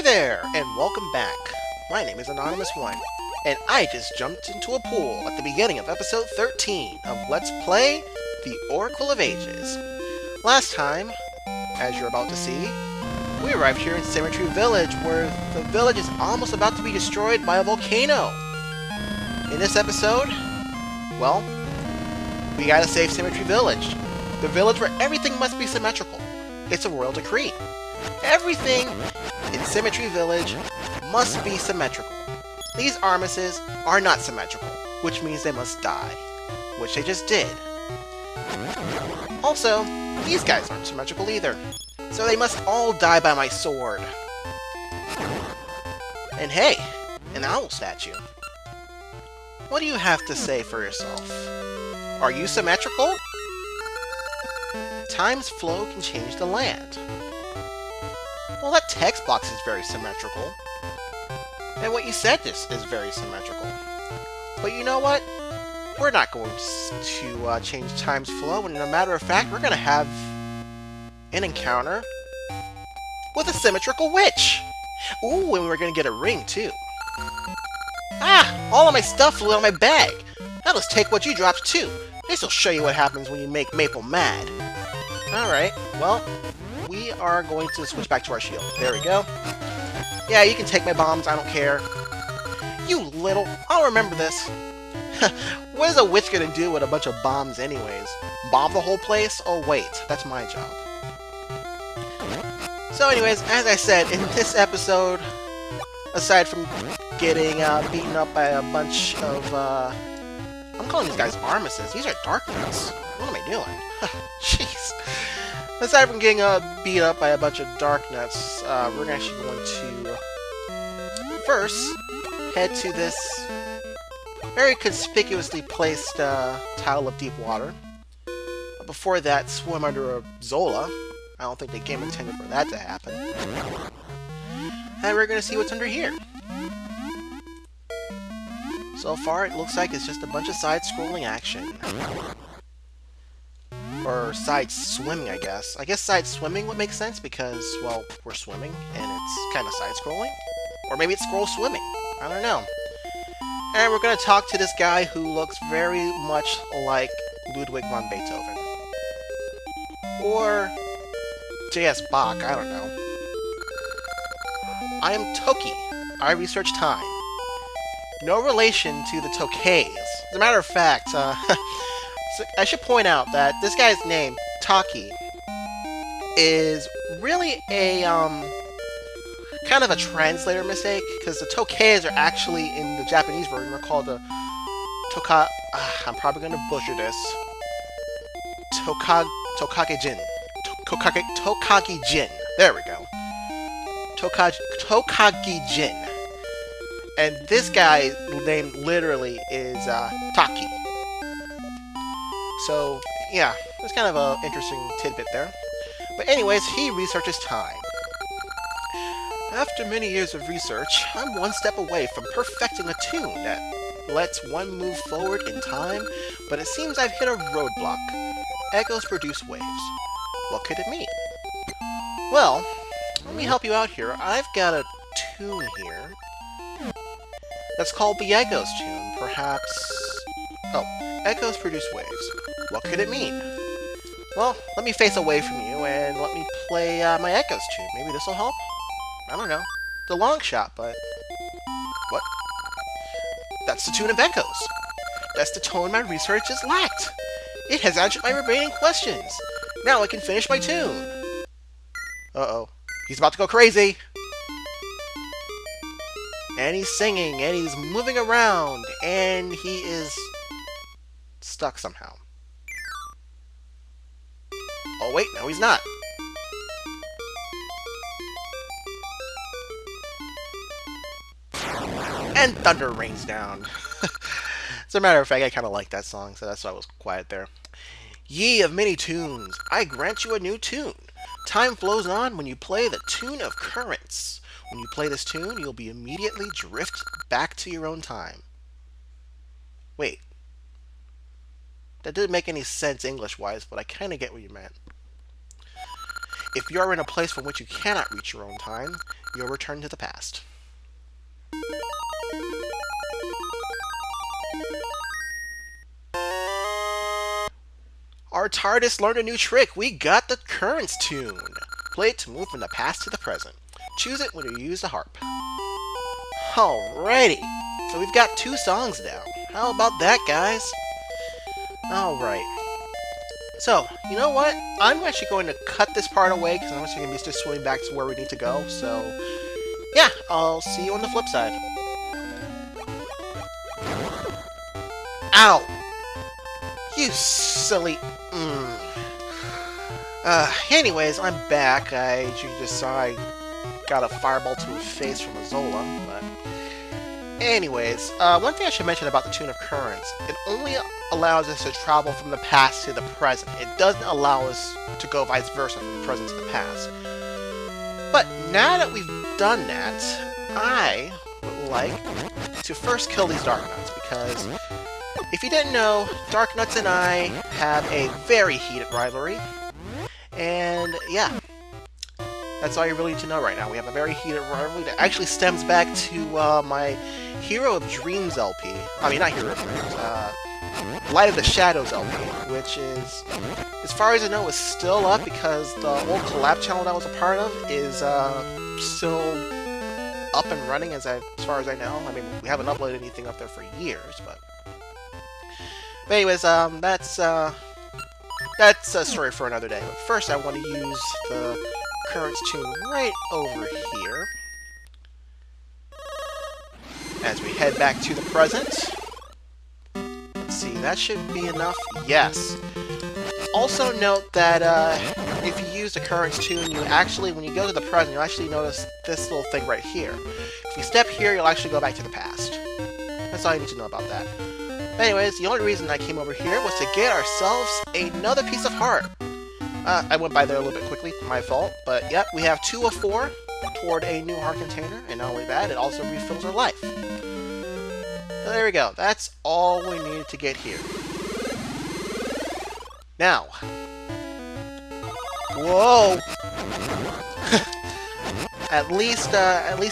Hi there, and welcome back. My name is Anonymous One, and I just jumped into a pool at the beginning of episode 13 of Let's Play The Oracle of Ages. Last time, as you're about to see, we arrived here in Symmetry Village, where the village is almost about to be destroyed by a volcano. In this episode, well, we gotta save Symmetry Village, the village where everything must be symmetrical. It's a royal decree. Everything in Symmetry Village must be symmetrical. These armises are not symmetrical, which means they must die, which they just did. Also, these guys aren't symmetrical either, so they must all die by my sword. And hey, an owl statue. What do you have to say for yourself? Are you symmetrical? Time's flow can change the land. Well, that text box is very symmetrical. And what you said is very symmetrical. But you know what? We're not going to change time's flow, and as a matter of fact, we're going to have an encounter with a symmetrical witch. Ooh, and we're going to get a ring, too. Ah! All of my stuff flew out of my bag. Now let's take what you dropped, too. This'll show you what happens when you make Maple mad. Alright, well, we are going to switch back to our shield. There we go. Yeah, you can take my bombs, I don't care. You little... I'll remember this. What is a witch gonna do with a bunch of bombs anyways? Bomb the whole place? Oh wait, that's my job. So anyways, as I said, in this episode, aside from getting beaten up by a bunch of... I'm calling these guys armises. These are darkness. What am I doing? Jeez. Aside from getting beat up by a bunch of darknuts, we're actually going to first head to this very conspicuously placed tile of deep water. But before that, swim under a Zola. I don't think the game intended for that to happen. And we're going to see what's under here. So far, it looks like it's just a bunch of side-scrolling action. Or side-swimming, I guess. I guess side-swimming would make sense because, well, we're swimming, and it's kind of side-scrolling. Or maybe it's scroll-swimming. I don't know. And we're going to talk to this guy who looks very much like Ludwig von Beethoven. Or J.S. Bach, I don't know. I am Toki. I research time. No relation to the Tokays. As a matter of fact, so I should point out that this guy's name, Taki, is really a, kind of a translator mistake, because the Tokays are actually, in the Japanese version, are called the I'm probably going to butcher this. Tokage-jin. Tokage-jin. There we go. Tokage-jin. And this guy's name literally is Taki. So, yeah, it's kind of an interesting tidbit there. But anyways, he researches time. After many years of research, I'm one step away from perfecting a tune that lets one move forward in time, but it seems I've hit a roadblock. Echoes produce waves. What could it mean? Well, let me help you out here. I've got a tune here that's called the Echoes tune. Perhaps... Oh, echoes produce waves. What could it mean? Well, let me face away from you and let me play my Echoes tune. Maybe this will help? I don't know. It's a long shot, but... What? That's the tune of Echoes. That's the tone my research has lacked. It has answered my remaining questions. Now I can finish my tune. Uh-oh. He's about to go crazy. And he's singing, and he's moving around, and he is stuck somehow. Oh wait, no he's not. And thunder rains down. As a matter of fact, I kind of like that song, so that's why I was quiet there. Ye of many tunes, I grant you a new tune. Time flows on when you play the tune of currents. When you play this tune, you'll be immediately drift back to your own time. Wait. That didn't make any sense English-wise, but I kind of get what you meant. If you are in a place from which you cannot reach your own time, you'll return to the past. Our TARDIS learned a new trick. We got the Currents tune. Play it to move from the past to the present. Choose it when you use the harp. Alrighty. So we've got 2 songs now. How about that, guys? Alright. So, you know what? I'm actually going to cut this part away because I'm actually going to be just swimming back to where we need to go. So, yeah, I'll see you on the flip side. Ow! You silly... anyways, I'm back. You just saw I got a fireball to his face from Azola, but... Anyways, one thing I should mention about the Tune of Currents, it only allows us to travel from the past to the present. It doesn't allow us to go vice versa from the present to the past. But now that we've done that, I would like to first kill these Dark Nuts, because if you didn't know, Dark Nuts and I have a very heated rivalry, and yeah. That's all you really need to know right now. We have a very heated rivalry that actually stems back to my Hero of Dreams LP. I mean, not Hero of Dreams, Light of the Shadows LP, which is, as far as I know, is still up because the old collab channel that I was a part of is still up and running as far as I know. I mean, we haven't uploaded anything up there for years, but anyways, that's a story for another day. But first, I want to use the Currents tune right over here as we head back to the present. Let's see, that should be enough. Yes. Also note that if you use the Currents tune, you actually, when you go to the present, you'll actually notice this little thing right here. If you step here, you'll actually go back to the past. That's all you need to know about that. But anyways, the only reason I came over here was to get ourselves another piece of heart. I went by there a little bit quickly, my fault, but yep, we have 2 of 4 toward a new heart container, and not only that, it also refills our life. So there we go, that's all we needed to get here. Now, whoa! at least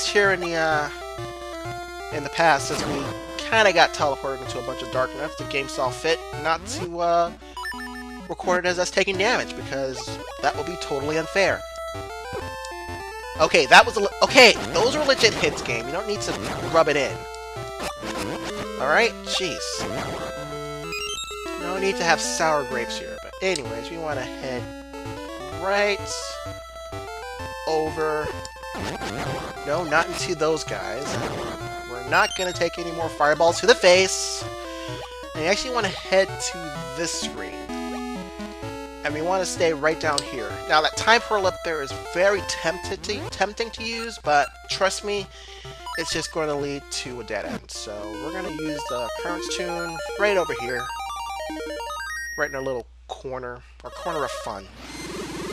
here in the past, since we kind of got teleported into a bunch of Dark Nuts, the game saw fit not to record it as us taking damage, because that would be totally unfair. Okay, okay, those are legit hits, game. You don't need to rub it in. Alright? Jeez. No need to have sour grapes here. But anyways, we want to head right over... No, not into those guys. We're not going to take any more fireballs to the face. And you actually want to head to this screen. And we want to stay right down here. Now, that time pearl up there is very tempting to use, but trust me, it's just going to lead to a dead end. So we're going to use the Currents tune right over here, right in our little corner, our corner of fun,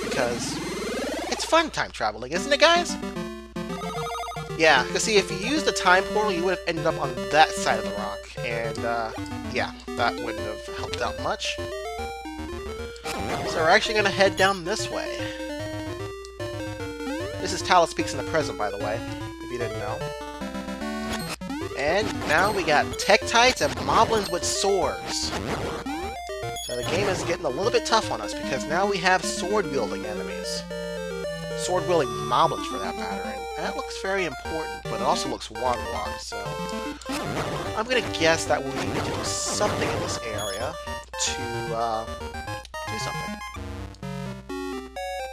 because it's fun time traveling, isn't it, guys? Yeah, because see, if you used the time portal, you would have ended up on that side of the rock, and yeah, that wouldn't have helped out much. So we're actually going to head down this way. This is TLoZ Peaks in the present, by the way, if you didn't know. And now we got Tektites and Moblins with swords. So the game is getting a little bit tough on us, because now we have sword-wielding enemies. Sword-wielding Moblins, for that matter. And that looks very important, but it also looks waterlogged, so... I'm going to guess that we need to do something in this area to, do something.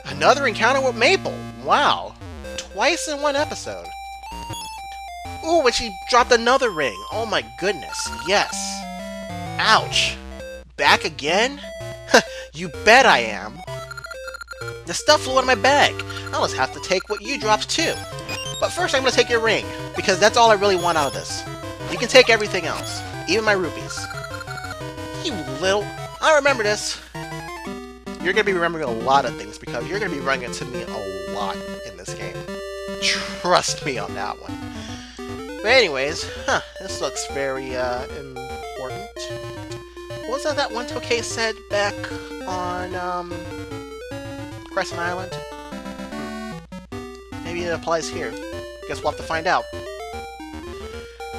Another encounter with Maple! Wow! Twice in one episode. Ooh, and she dropped another ring! Oh my goodness, yes! Ouch! Back again? You bet I am! The stuff flew out of my bag! I'll just have to take what you dropped too! But first I'm gonna take your ring, because that's all I really want out of this. You can take everything else, even my rupees. You little... I remember this! You're going to be remembering a lot of things, because you're going to be running into me a lot in this game. Trust me on that one. But anyways, this looks very important. What was that one Tokay said back on Crescent Island? Maybe maybe it applies here. Guess we'll have to find out.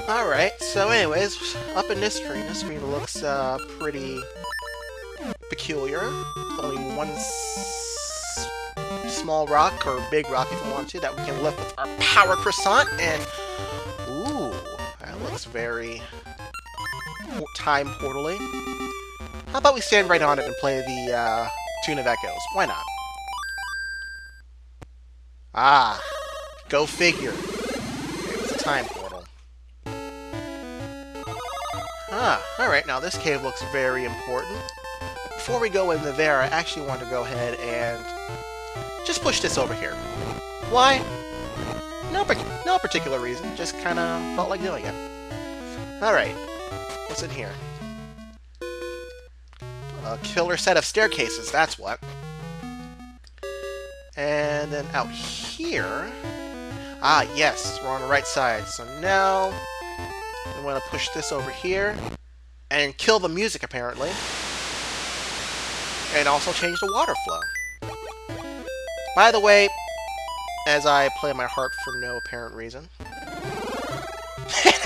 Alright, so anyways, up in this screen looks pretty peculiar. Only one small rock, or big rock if you want to, that we can lift with our power croissant, and ooh, that looks very time portally. How about we stand right on it and play the Tune of Echoes? Why not? Ah, go figure. It was a time portal. Ah, alright, now this cave looks very important. Before we go into there, I actually want to go ahead and just push this over here. Why? No particular reason, just kind of felt like doing it. Alright, what's in here? A killer set of staircases, that's what. And then out here... Ah, yes, we're on the right side. So now we want to push this over here and kill the music, apparently. And also change the water flow. By the way, as I play my harp for no apparent reason,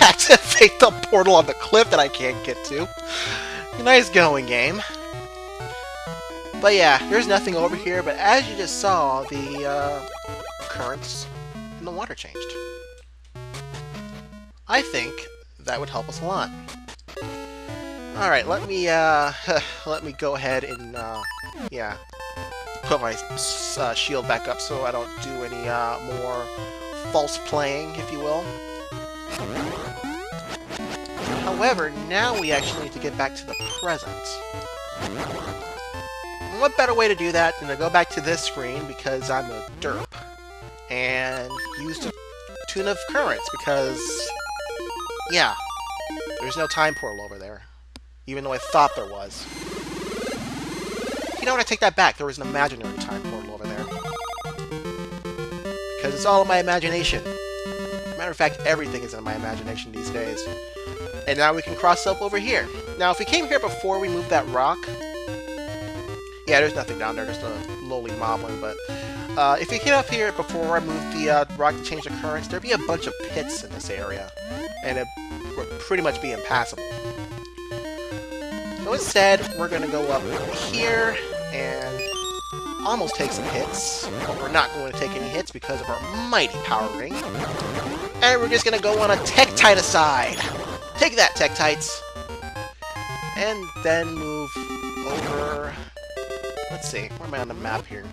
activate the portal on the cliff that I can't get to. Nice going, game. But yeah, there's nothing over here, but as you just saw, the currents in the water changed. I think that would help us a lot. Alright, let me go ahead and, yeah, put my shield back up so I don't do any more false playing, if you will. However, now we actually need to get back to the present. And what better way to do that than to go back to this screen, because I'm a derp, and use the Tune of Currents, because, yeah, there's no time portal over there, even though I thought there was. You know what, I take that back, there was an imaginary time portal over there. Because it's all in my imagination. Matter of fact, everything is in my imagination these days. And now we can cross up over here. Now, if we came here before we moved that rock... Yeah, there's nothing down there, just a lowly moblin, but... if you came up here before I moved the rock to change the currents, there'd be a bunch of pits in this area. And it would pretty much be impassable. So instead, we're going to go up here and almost take some hits. But we're not going to take any hits because of our mighty power ring. And we're just going to go on a Tektite aside. Take that, Tektites! And then move over... Let's see, where am I on the map here?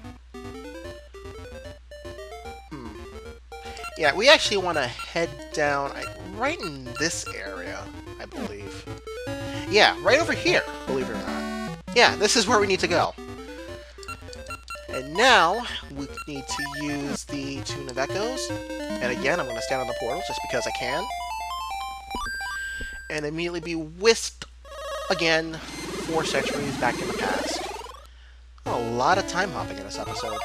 Yeah, we actually want to head down right in this area, I believe. Yeah, right over here, believe it or not. Yeah, this is where we need to go. And now, we need to use the Tune of Echoes. And again, I'm going to stand on the portal just because I can. And immediately be whisked again 4 centuries back in the past. A lot of time hopping in this episode.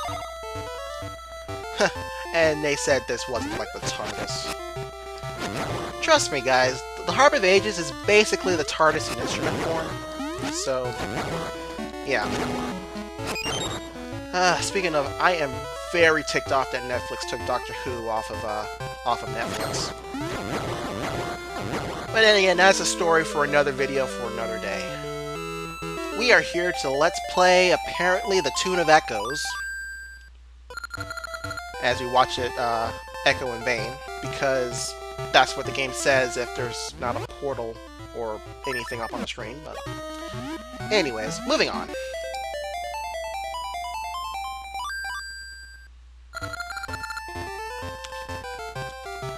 And they said this wasn't like the TARDIS. Trust me, guys, the Harp of Ages is basically the TARDIS in instrument form. So, yeah. Speaking of, I am very ticked off that Netflix took Doctor Who off of Netflix. But then again, that's a story for another video for another day. We are here to let's play, apparently, the Tune of Echoes. As we watch it echo in vain, because that's what the game says if there's not a portal or anything up on the screen. But anyways, moving on.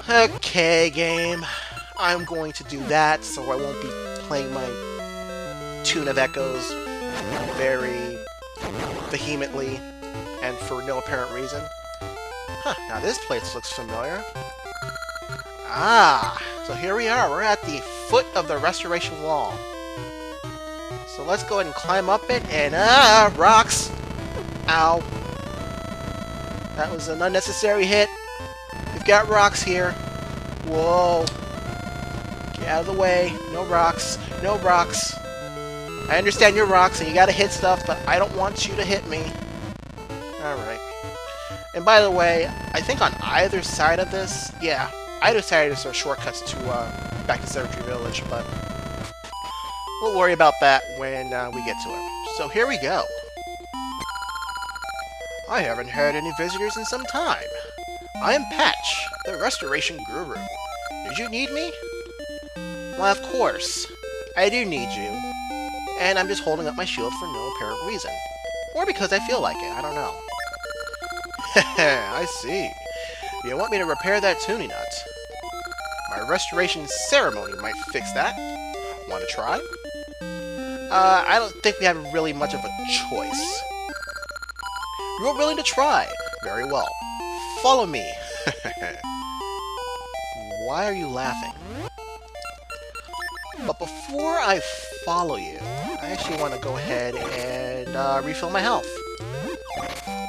Okay, game. I'm going to do that, so I won't be playing my Tune of Echoes very vehemently and for no apparent reason. Huh, now this place looks familiar. Ah, so here we are. We're at the foot of the restoration wall. So let's go ahead and climb up it, and rocks! Ow. That was an unnecessary hit. We've got rocks here. Whoa. Get out of the way. No rocks. No rocks. I understand you're rocks and you gotta hit stuff, but I don't want you to hit me. Alright. And by the way, I think on either side of this, yeah, either side is shortcuts to back to Symmetry Village, but we'll worry about that when we get to it. So here we go. I haven't had any visitors in some time. I am Patch, the restoration guru. Did you need me? Well, of course. I do need you. And I'm just holding up my shield for no apparent reason. Or because I feel like it, I don't know. I see. You want me to repair that tuning nut? My restoration ceremony might fix that. Want to try? I don't think we have really much of a choice. You're willing to try. Very well. Follow me. Why are you laughing? But before I follow you, I actually want to go ahead and refill my health.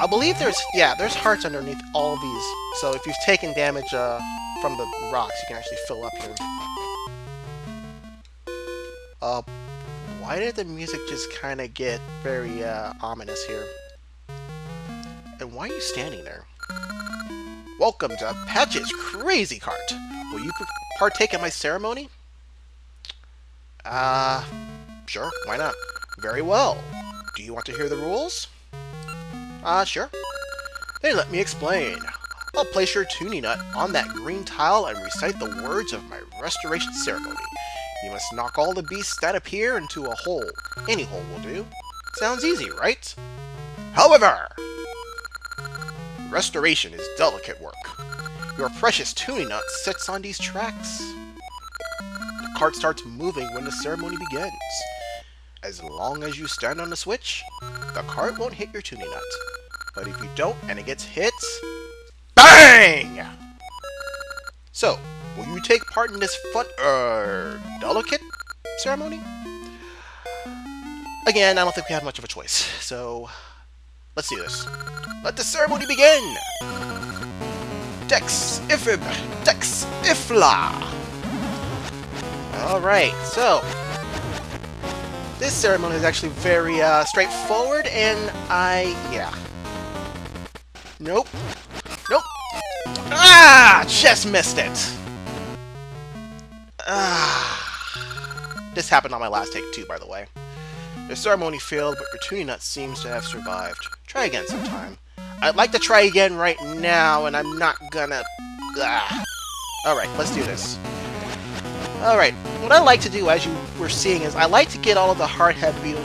I believe there's hearts underneath all of these. So if you've taken damage from the rocks, you can actually fill up here. Why did the music just kind of get very ominous here? And why are you standing there? Welcome to Patch's Crazy Cart. Will you partake in my ceremony? Sure, why not? Very well. Do you want to hear the rules? Sure. Then let me explain. I'll place your tuning nut on that green tile and recite the words of my restoration ceremony. You must knock all the beasts that appear into a hole. Any hole will do. Sounds easy, right? However, restoration is delicate work. Your precious tuning nut sits on these tracks. The cart starts moving when the ceremony begins. As long as you stand on the switch, the cart won't hit your tuning nut. But if you don't and it gets hit, BANG! So, will you take part in this delicate ceremony? Again, I don't think we have much of a choice, so let's do this. Let the ceremony begin! Dex Ifib, Dex Ifla! Alright, so this ceremony is actually very straightforward, and yeah. Nope. Nope. Ah! Just missed it! This happened on my last take too, by the way. The ceremony failed, but your tuning nut seems to have survived. Try again sometime. I'd like to try again right now, and I'm not gonna... Alright, let's do this. Alright, what I like to do, as you were seeing, is I like to get all of the hardhead beetle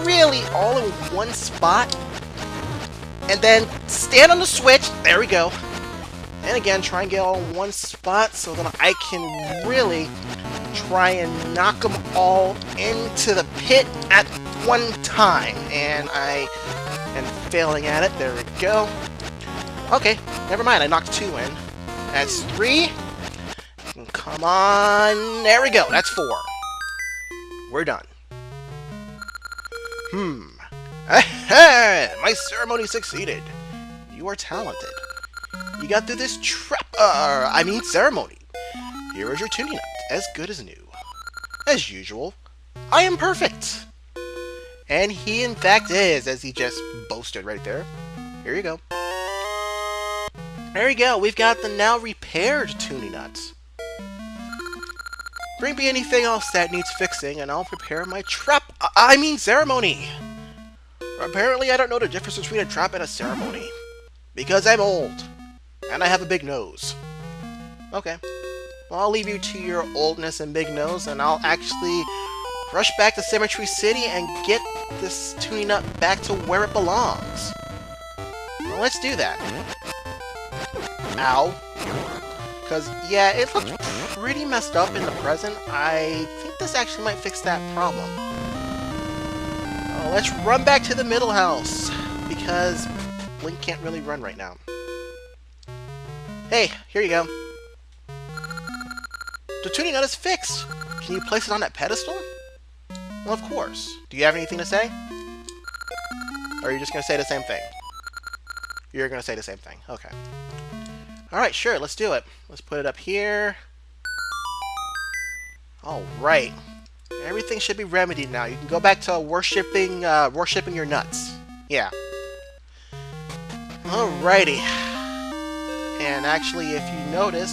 really all in one spot, and then stand on the switch, there we go, and again, try and get all in one spot so that I can really try and knock them all into the pit at one time, and I am failing at it, there we go. Okay, never mind, I knocked 2 in. That's 3. Come on, there we go, that's 4. We're done. My ceremony succeeded. You are talented. You got through this ceremony. Here is your tuning nut, as good as new. As usual, I am perfect. And he in fact is, as he just boasted right there. Here you go. There you go, we've got the now repaired tuning nut. Bring me anything else that needs fixing, and I'll prepare my ceremony. Apparently, I don't know the difference between a trap and a ceremony. Because I'm old. And I have a big nose. Okay. Well, I'll leave you to your oldness and big nose, and I'll actually rush back to Symmetry City and get this tuning nut back to where it belongs. Well, let's do that. Ow. Because, yeah, it looks pretty messed up in the present. I think this actually might fix that problem. Let's run back to the middle house, because Link can't really run right now. Hey, here you go. The tuning nut is fixed. Can you place it on that pedestal? Well, of course. Do you have anything to say? Or are you just going to say the same thing? You're going to say the same thing. Okay. Alright, sure, let's do it. Let's put it up here. Alright. Everything should be remedied now. You can go back to worshipping your nuts. Yeah. Alrighty. And actually, if you notice,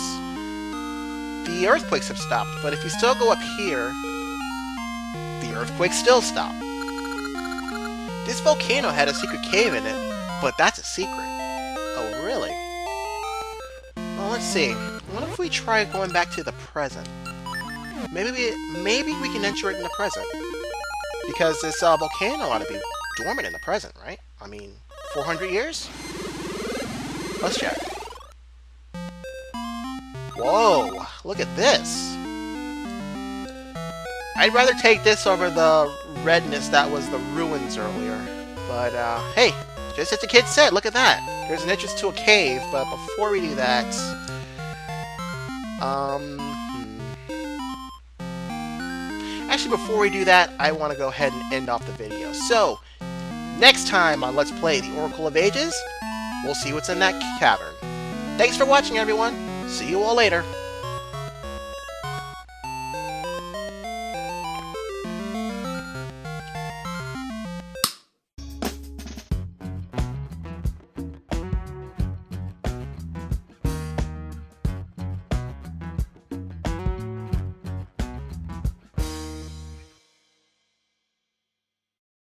the earthquakes have stopped. But if you still go up here, the earthquakes still stop. This volcano had a secret cave in it, but that's a secret. Oh, really? Well, let's see. What if we try going back to the present? Maybe we can enter it in the present. Because this volcano ought to be dormant in the present, right? I mean, 400 years? Let's check. Whoa, look at this. I'd rather take this over the redness that was the ruins earlier. But, hey, just as the kid said, look at that. There's an entrance to a cave, but before we do that... Actually, before we do that, I want to go ahead and end off the video. So, next time on Let's Play the Oracle of Ages, we'll see what's in that cavern. Thanks for watching, everyone. See you all later.